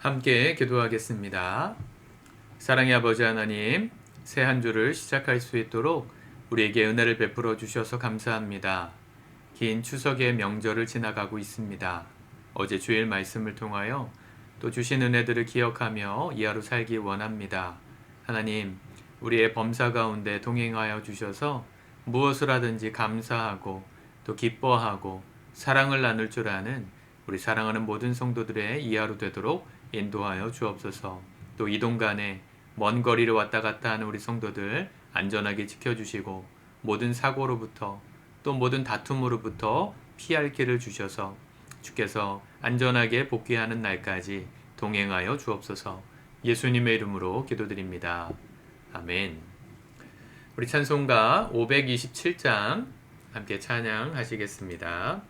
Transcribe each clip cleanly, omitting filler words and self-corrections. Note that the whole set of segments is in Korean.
함께 기도하겠습니다. 사랑의 아버지 하나님, 새 한 주를 시작할 수 있도록 우리에게 은혜를 베풀어 주셔서 감사합니다. 긴 추석의 명절을 지나가고 있습니다. 어제 주일 말씀을 통하여 또 주신 은혜들을 기억하며 이 하루 살기 원합니다. 하나님, 우리의 범사 가운데 동행하여 주셔서 무엇을 하든지 감사하고 또 기뻐하고 사랑을 나눌 줄 아는 우리 사랑하는 모든 성도들의 이 하루 되도록 인도하여 주옵소서. 또 이동 간에 먼 거리를 왔다 갔다 하는 우리 성도들 안전하게 지켜주시고 모든 사고로부터 또 모든 다툼으로부터 피할 길을 주셔서 주께서 안전하게 복귀하는 날까지 동행하여 주옵소서. 예수님의 이름으로 기도드립니다. 아멘. 우리 찬송가 527장 함께 찬양하시겠습니다.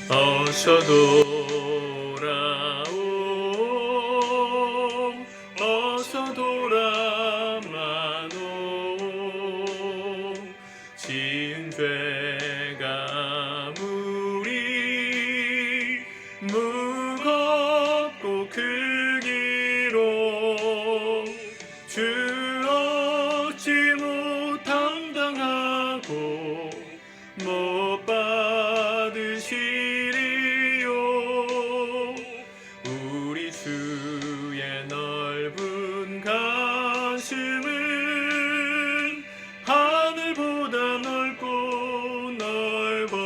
어서 돌아옴 어서 돌아마노 지은 죄가 무리 무겁고 크기로 주 얻지 못함당하고 못 받으시리요. 우리 주의 넓은 가슴은 하늘보다 넓고 넓어.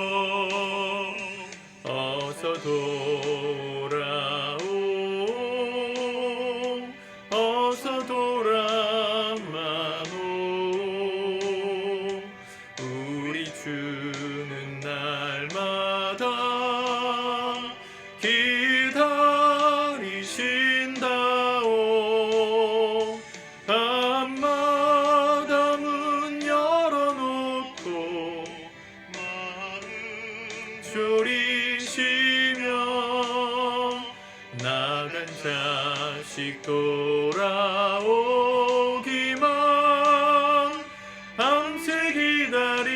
어서 돌아오 어서 돌아마노 우리 주는 날마다 기다리신다오. 밤마다 문 열어놓고 마음 졸이시며 나간 자식 돌아오기만 밤새 기다리신다오.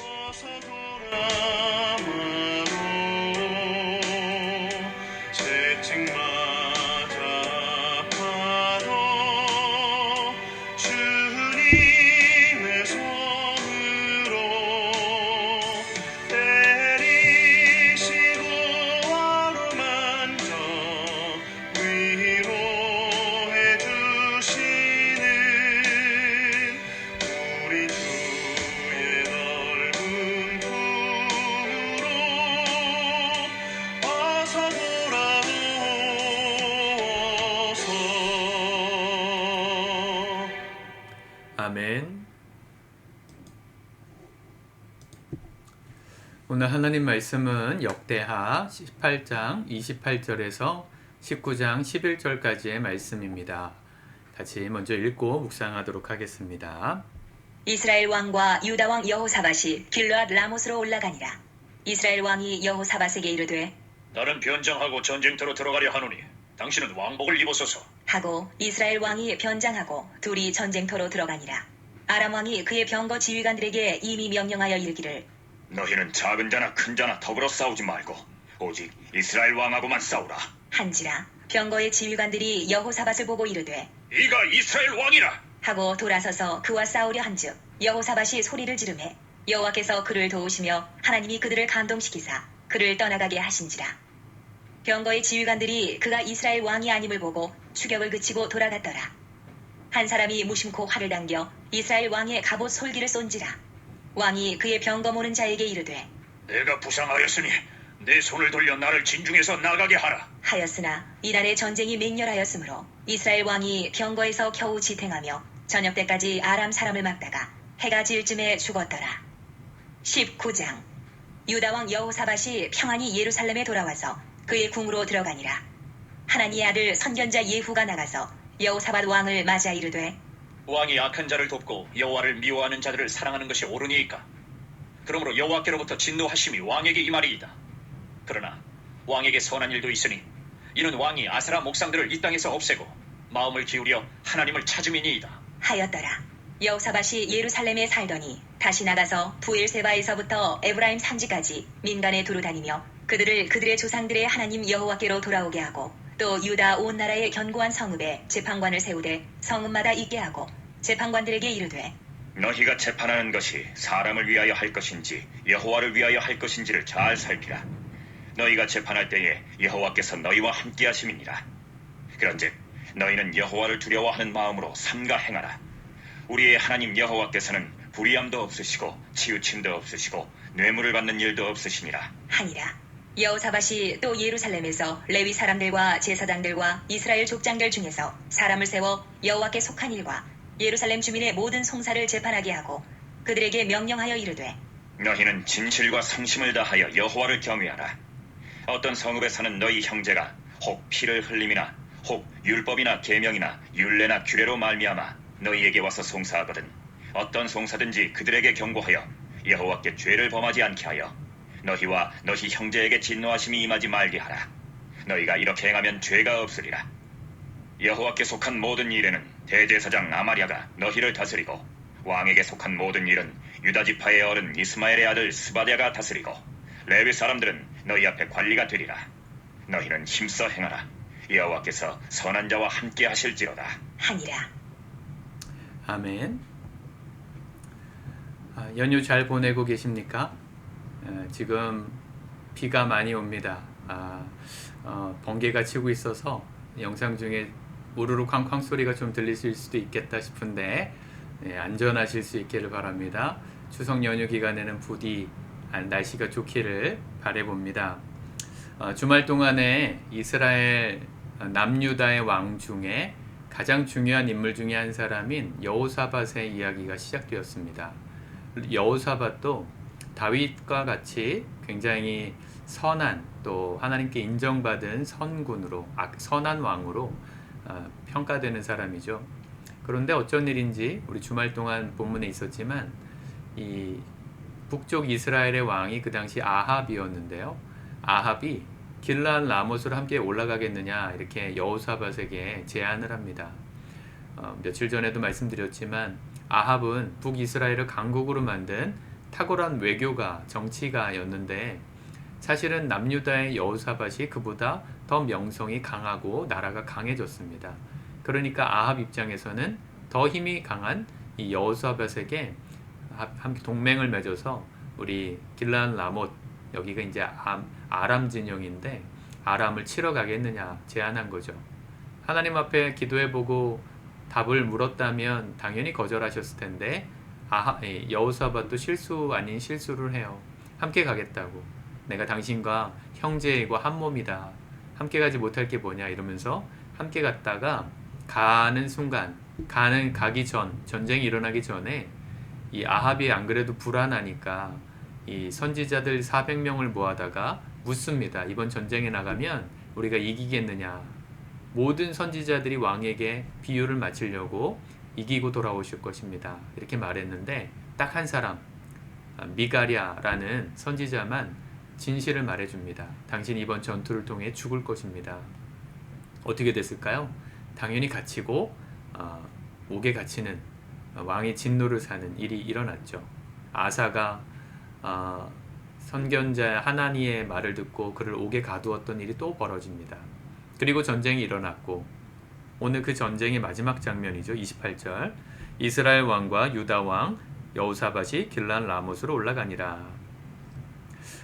어서 돌아마노 채찍마저 아파도 주님의 손으로 때리시고 어루만져 위로해 주시는 우리 주의 넓은 품으로 어서 돌아오소서. 아멘. 오늘 하나님 말씀은 역대하 18장 28절에서 19장 11절까지의 말씀입니다. 같이 먼저 읽고 묵상하도록 하겠습니다. 이스라엘 왕과 유다 왕 여호사밧이 길르앗 라못으로 올라가니라. 이스라엘 왕이 여호사밧에게 이르되 나는 변장하고 전쟁터로 들어가려 하노니 당신은 왕복을 입으소서. 하고 이스라엘 왕이 변장하고 둘이 전쟁터로 들어가니라. 아람 왕이 그의 병거 지휘관들에게 이미 명령하여 이르기를 너희는 작은 자나 큰 자나 더불어 싸우지 말고 오직 이스라엘 왕하고만 싸우라. 한지라. 병거의 지휘관들이 여호사밧을 보고 이르되 이가 이스라엘 왕이라. 하고 돌아서서 그와 싸우려 한즉 여호사밧이 소리를 지르매 여호와께서 그를 도우시며 하나님이 그들을 감동시키사 그를 떠나가게 하신지라. 병거의 지휘관들이 그가 이스라엘 왕이 아님을 보고 추격을 그치고 돌아갔더라. 한 사람이 무심코 활을 당겨 이스라엘 왕의 갑옷 솔기를 쏜지라. 왕이 그의 병거 모는 자에게 이르되 내가 부상하였으니 내 손을 돌려 나를 진중에서 나가게 하라. 하였으나 이날에 전쟁이 맹렬하였으므로 이스라엘 왕이 병거에서 겨우 지탱하며 저녁 때까지 아람 사람을 막다가 해가 질 쯤에 죽었더라. 19장. 유다 왕 여호사밧이 평안히 예루살렘에 돌아와서 그의 궁으로 들어가니라. 하나니의 아들 선견자 예후가 나가서 여호사밧 왕을 맞아 이르되 왕이 악한 자를 돕고 여호와를 미워하는 자들을 사랑하는 것이 옳으니이까. 그러므로 여호와께로부터 진노하심이 왕에게 임하리이다. 그러나 왕에게 선한 일도 있으니 이는 왕이 아세라 목상들을 이 땅에서 없애고 마음을 기울여 하나님을 찾음이니이다. 하였더라. 여호사밧이 예루살렘에 살더니 다시 나가서 부엘세바에서부터 에브라임 산지까지 민간에 두루 다니며 그들을 그들의 조상들의 하나님 여호와께로 돌아오게 하고 또 유다 온 나라의 견고한 성읍에 재판관을 세우되 성읍마다 있게 하고 재판관들에게 이르되 너희가 재판하는 것이 사람을 위하여 할 것인지 여호와를 위하여 할 것인지를 잘 살피라. 너희가 재판할 때에 여호와께서 너희와 함께 하심이니라. 그런즉 너희는 여호와를 두려워하는 마음으로 삼가 행하라. 우리의 하나님 여호와께서는 불의함도 없으시고 치우침도 없으시고 뇌물을 받는 일도 없으시니라 하니라. 여호사밧이 또 예루살렘에서 레위 사람들과 제사장들과 이스라엘 족장들 중에서 사람을 세워 여호와께 속한 일과 예루살렘 주민의 모든 송사를 재판하게 하고 그들에게 명령하여 이르되 너희는 진실과 성심을 다하여 여호와를 경외하라. 어떤 성읍에 사는 너희 형제가 혹 피를 흘림이나 혹 율법이나 계명이나 율례나 규례로 말미암아 너희에게 와서 송사하거든 어떤 송사든지 그들에게 경고하여 여호와께 죄를 범하지 않게 하여 너희와 너희 형제에게 진노하심이 임하지 말게 하라. 너희가 이렇게 행하면 죄가 없으리라. 여호와께 속한 모든 일에는 대제사장 아마랴가 너희를 다스리고 왕에게 속한 모든 일은 유다 지파의 어른 이스마엘의 아들 스바랴가 다스리고 레위 사람들은 너희 앞에 관리가 되리라. 너희는 힘써 행하라. 여호와께서 선한 자와 함께 하실지로다. 하니라. 아멘. 연휴 잘 보내고 계십니까? 지금 비가 많이 옵니다. 번개가 치고 있어서 영상 중에 우르르 쾅쾅 소리가 좀 들리실 수도 있겠다 싶은데 안전하실 수 있기를 바랍니다. 추석 연휴 기간에는 부디 날씨가 좋기를 바라봅니다. 주말 동안에 이스라엘 남유다의 왕 중에 가장 중요한 인물 중에 한 사람인 여호사밧의 이야기가 시작되었습니다. 여호사밧도 다윗과 같이 굉장히 선한 또 하나님께 인정받은 선군으로 선한 왕으로 평가되는 사람이죠. 그런데 어쩐 일인지 우리 주말 동안 본문에 있었지만 이 북쪽 이스라엘의 왕이 그 당시 아합이었는데요. 아합이 길르앗 라못으로 함께 올라가겠느냐 이렇게 여호사밧에게 제안을 합니다. 며칠 전에도 말씀드렸지만 아합은 북이스라엘을 강국으로 만든 탁월한 외교가 정치가였는데 사실은 남유다의 여호사밧이 그보다 더 명성이 강하고 나라가 강해졌습니다. 그러니까 아합 입장에서는 더 힘이 강한 이 여호사밧에게 함께 동맹을 맺어서 우리 길르앗 라못 여기가 이제 아람 진영인데 아람을 치러 가겠느냐 제안한 거죠. 하나님 앞에 기도해보고 답을 물었다면 당연히 거절하셨을 텐데 여호사밧도 실수 아닌 실수를 해요. 함께 가겠다고. 내가 당신과 형제이고 한 몸이다. 함께 가지 못할 게 뭐냐 이러면서 함께 갔다가 가는 순간 가기 전 전쟁이 일어나기 전에 이 아합이 안 그래도 불안하니까 이 선지자들 400명을 모아다가 묻습니다. 이번 전쟁에 나가면 우리가 이기겠느냐. 모든 선지자들이 왕에게 비유를 맞추려고 이기고 돌아오실 것입니다. 이렇게 말했는데 딱 한 사람 미가랴라는 선지자만 진실을 말해줍니다. 당신 이번 전투를 통해 죽을 것입니다. 어떻게 됐을까요? 당연히 갇히고 옥에 갇히는 왕의 진노를 사는 일이 일어났죠. 아사가 선견자 하나니의 말을 듣고 그를 옥에 가두었던 일이 또 벌어집니다. 그리고 전쟁이 일어났고 오늘 그 전쟁의 마지막 장면이죠. 28절 이스라엘 왕과 유다 왕 여호사밧이 길르앗 라못으로 올라가니라.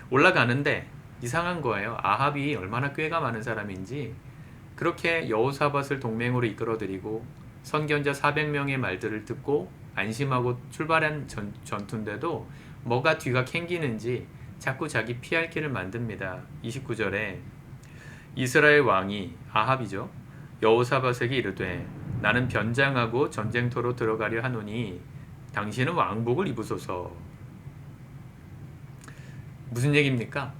올라가는데 이상한 거예요. 아합이 얼마나 꾀가 많은 사람인지 그렇게 여호사밧을 동맹으로 이끌어들이고 선견자 400명의 말들을 듣고 안심하고 출발한 전투인데도 뭐가 뒤가 캥기는지 자꾸 자기 피할 길을 만듭니다. 29절에 이스라엘 왕이 아합이죠. 여호사밧에게 이르되 나는 변장하고 전쟁터로 들어가려 하노니 당신은 왕복을 입으소서. 무슨 얘기입니까?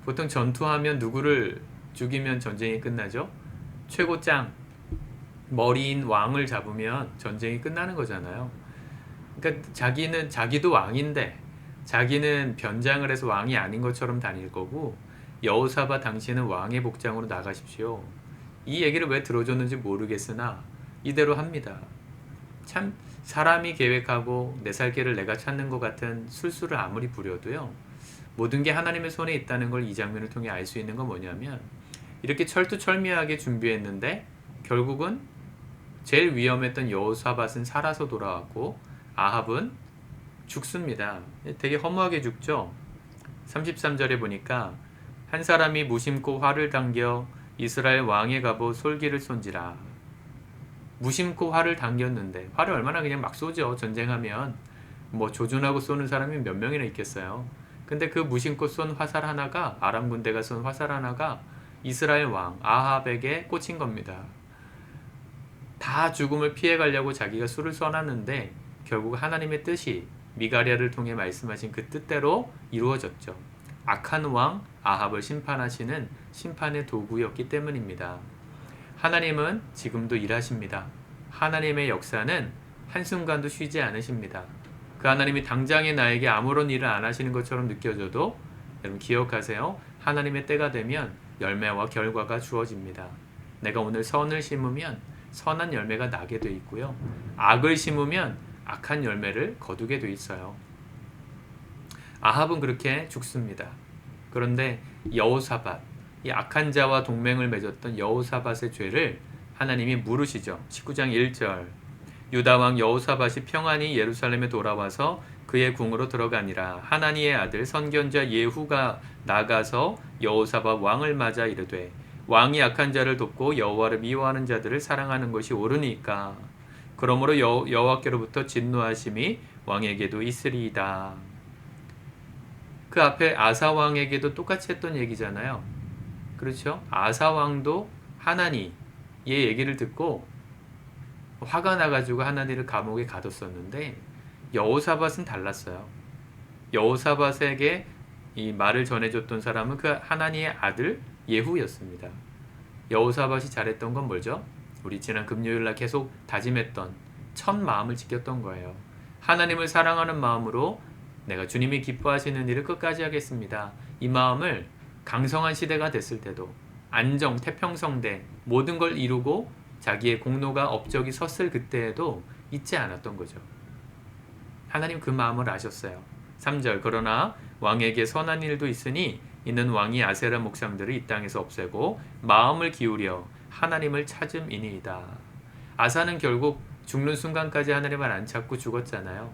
보통 전투하면 누구를 죽이면 전쟁이 끝나죠? 최고짱, 머리인 왕을 잡으면 전쟁이 끝나는 거잖아요. 그러니까 자기도 왕인데 자기는 변장을 해서 왕이 아닌 것처럼 다닐 거고, 여호사밧 당신은 왕의 복장으로 나가십시오. 이 얘기를 왜 들어줬는지 모르겠으나 이대로 합니다. 참 사람이 계획하고 내 살 길을 내가 찾는 것 같은 술수를 아무리 부려도요, 모든 게 하나님의 손에 있다는 걸 이 장면을 통해 알 수 있는 건 뭐냐면, 이렇게 철두철미하게 준비했는데 결국은 제일 위험했던 여호사밧은 살아서 돌아왔고 아합은 죽습니다. 되게 허무하게 죽죠. 33절에 보니까 한 사람이 무심코 활을 당겨 이스라엘 왕의 갑옷 솔기를 쏜지라. 무심코 활을 당겼는데, 활을 얼마나 그냥 막 쏘죠. 전쟁하면 뭐 조준하고 쏘는 사람이 몇 명이나 있겠어요. 근데 그 무심코 쏜 화살 하나가, 아람 군대가 쏜 화살 하나가 이스라엘 왕 아합에게 꽂힌 겁니다. 다 죽음을 피해가려고 자기가 수를 써놨는데 결국 하나님의 뜻이 미가랴를 통해 말씀하신 그 뜻대로 이루어졌죠. 악한 왕 아합을 심판하시는 심판의 도구였기 때문입니다. 하나님은 지금도 일하십니다. 하나님의 역사는 한순간도 쉬지 않으십니다. 그 하나님이 당장에 나에게 아무런 일을 안 하시는 것처럼 느껴져도 여러분 기억하세요. 하나님의 때가 되면 열매와 결과가 주어집니다. 내가 오늘 선을 심으면 선한 열매가 나게 돼 있고요. 악을 심으면 악한 열매를 거두게 돼 있어요. 아합은 그렇게 죽습니다. 그런데 여호사밧, 이 악한 자와 동맹을 맺었던 여호사밧의 죄를 하나님이 물으시죠. 19장 1절, 유다 왕 여호사밧이 평안히 예루살렘에 돌아와서 그의 궁으로 들어가니라. 하나니의 아들 선견자 예후가 나가서 여호사밧 왕을 맞아 이르되, 왕이 악한 자를 돕고 여호와를 미워하는 자들을 사랑하는 것이 옳으니까. 그러므로 여호와께로부터 진노하심이 왕에게도 있으리이다. 그 앞에 아사 왕에게도 똑같이 했던 얘기잖아요. 그렇죠? 아사 왕도 하나니의 얘기를 듣고 화가 나가지고 하나니를 감옥에 가뒀었는데, 여호사밧은 달랐어요. 여호사밧에게 이 말을 전해줬던 사람은 그 하나니의 아들 예후였습니다. 여호사밧이 잘했던 건 뭐죠? 우리 지난 금요일날 계속 다짐했던 첫 마음을 지켰던 거예요. 하나님을 사랑하는 마음으로 내가 주님이 기뻐하시는 일을 끝까지 하겠습니다. 이 마음을 강성한 시대가 됐을 때도, 안정, 태평성대 모든 걸 이루고 자기의 공로가 업적이 섰을 그때에도 잊지 않았던 거죠. 하나님 그 마음을 아셨어요. 3절, 그러나 왕에게 선한 일도 있으니 이는 왕이 아세라 목상들을 이 땅에서 없애고 마음을 기울여 하나님을 찾음이니이다. 아사는 결국 죽는 순간까지 하나님을 안 찾고 죽었잖아요.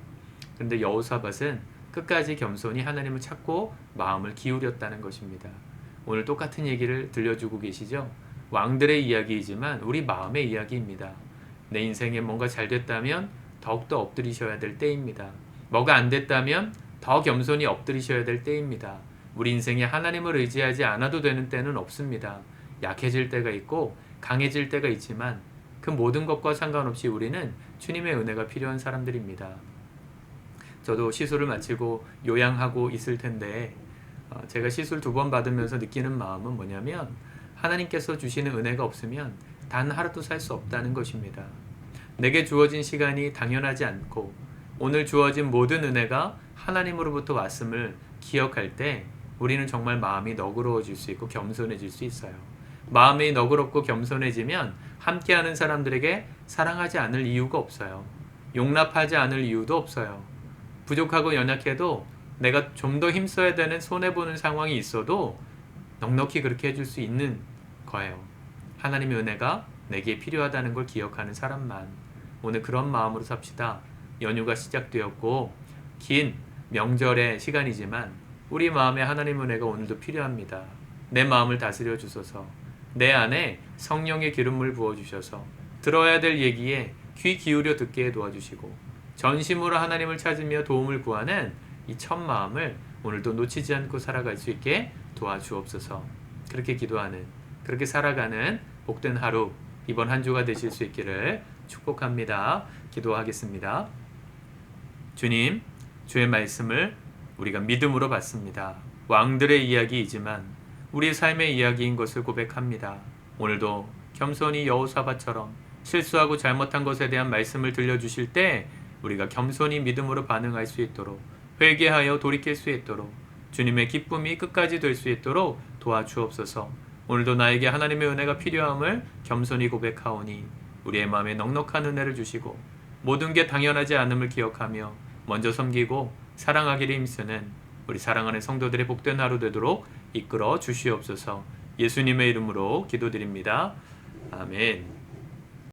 그런데 여호사밧은 끝까지 겸손히 하나님을 찾고 마음을 기울였다는 것입니다. 오늘 똑같은 얘기를 들려주고 계시죠? 왕들의 이야기이지만 우리 마음의 이야기입니다. 내 인생에 뭔가 잘 됐다면 더욱더 엎드리셔야 될 때입니다. 뭐가 안 됐다면 더 겸손히 엎드리셔야 될 때입니다. 우리 인생에 하나님을 의지하지 않아도 되는 때는 없습니다. 약해질 때가 있고 강해질 때가 있지만 그 모든 것과 상관없이 우리는 주님의 은혜가 필요한 사람들입니다. 저도 시술을 마치고 요양하고 있을 텐데 제가 시술 2번 받으면서 느끼는 마음은 뭐냐면, 하나님께서 주시는 은혜가 없으면 단 하루도 살 수 없다는 것입니다. 내게 주어진 시간이 당연하지 않고 오늘 주어진 모든 은혜가 하나님으로부터 왔음을 기억할 때 우리는 정말 마음이 너그러워질 수 있고 겸손해질 수 있어요. 마음이 너그럽고 겸손해지면 함께하는 사람들에게 사랑하지 않을 이유가 없어요. 용납하지 않을 이유도 없어요. 부족하고 연약해도 내가 좀 더 힘써야 되는 손해보는 상황이 있어도 넉넉히 그렇게 해줄 수 있는 거예요. 하나님의 은혜가 내게 필요하다는 걸 기억하는 사람만. 오늘 그런 마음으로 삽시다. 연휴가 시작되었고 긴 명절의 시간이지만 우리 마음에 하나님의 은혜가 오늘도 필요합니다. 내 마음을 다스려 주소서. 내 안에 성령의 기름을 부어주셔서 들어야 될 얘기에 귀 기울여 듣게 도와주시고 전심으로 하나님을 찾으며 도움을 구하는 이 첫 마음을 오늘도 놓치지 않고 살아갈 수 있게 도와주옵소서. 그렇게 기도하는, 그렇게 살아가는 복된 하루, 이번 한 주가 되실 수 있기를 축복합니다. 기도하겠습니다. 주님, 주의 말씀을 우리가 믿음으로 받습니다. 왕들의 이야기이지만 우리 삶의 이야기인 것을 고백합니다. 오늘도 겸손히 여호사밧처럼 실수하고 잘못한 것에 대한 말씀을 들려주실 때 우리가 겸손히 믿음으로 반응할 수 있도록, 회개하여 돌이킬 수 있도록, 주님의 기쁨이 끝까지 될 수 있도록 도와주옵소서. 오늘도 나에게 하나님의 은혜가 필요함을 겸손히 고백하오니 우리의 마음에 넉넉한 은혜를 주시고 모든 게 당연하지 않음을 기억하며 먼저 섬기고 사랑하기를 힘쓰는 우리 사랑하는 성도들의 복된 하루 되도록 이끌어 주시옵소서. 예수님의 이름으로 기도드립니다. 아멘.